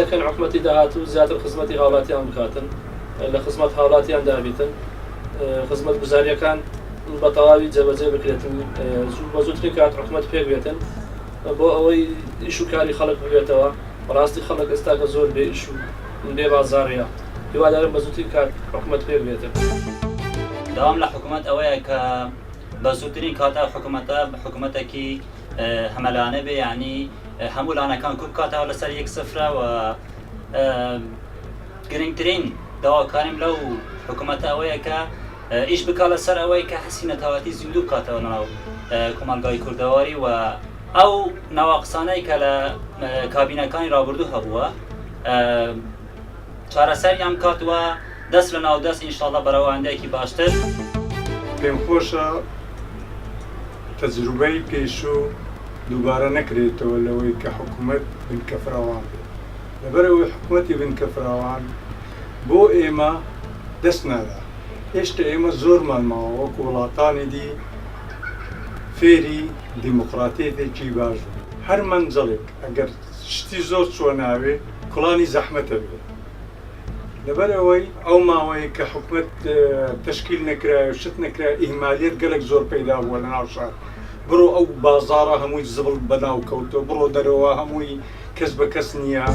دەکەن حکومەتی داهات و زیاتر خزمەتی هاوڵاتیان بکاتن لە خزمەت هاوڵاتیان دابیتن خزمەت گوزاریەکان بە تەواوی جێبەجێ بکرێتن بە زووترین کات حکومەت پێک بێتن بۆ ئەوەی ئیش و کاری خەڵک ببێتەوە بەڕاستی خەڵک ئێستا کە زۆر بێ ئیش و بێ بازاڕیە هیوادارم بە زووترین کات حکومەت پێک بێتن داوام لە حکومەت ئەوەیە کە بە زووترین کاتە حکومەتێکی هەمەلانە بێ یعنی هەموو لانەکان کوب کاتەوە لەسەر یەک سفرە و گرنگترین داواکاریم لەو حکومەتە ئەوەیە کە ئیش بکا لەسەر ئەوەی کە حەسی نەتەواتی زیندوو بکاتەوە ناو کۆمەلگای کوردەواری و ئەو ناواقسانەی کە لە کابینەکانی ڕابردوو هەبووە چارەسەریان بکاتوە دەست لە ناو دەست ئینشاڵڵا بەرەو ئایندەیەکی باشتر. پێم خۆشە تەجروبەی پێشوو دووبارە نەکرێتەوە لەوەی کە حکوومەت بنکە فراوان بێت لەبەرەوەی حکوومەتی بنکە فراوان بۆ ئێمە دەست نادا هێشتا ئێمە زۆرمان ماوە وەکو وڵاتانی دی فێری دیموقراتیەتێکی باش بوو هەر مەنجەڵێک ئەگەر شتی زۆر چوە ناوێ کوڵانی زەحمەتە بێت لەبەرەوەی ئەو ماوەیە کە حکومەت تشکیل نەکرا شت نەکرا ئیهمالیت گەلێک زۆر پەیدا بووە لە ناو شار بڕۆ ئەو بازاڕە هەمووی زبڵ بەناو کەوتەوە بڕۆ دەرەوە هەمووی کەس بە کەس نییە.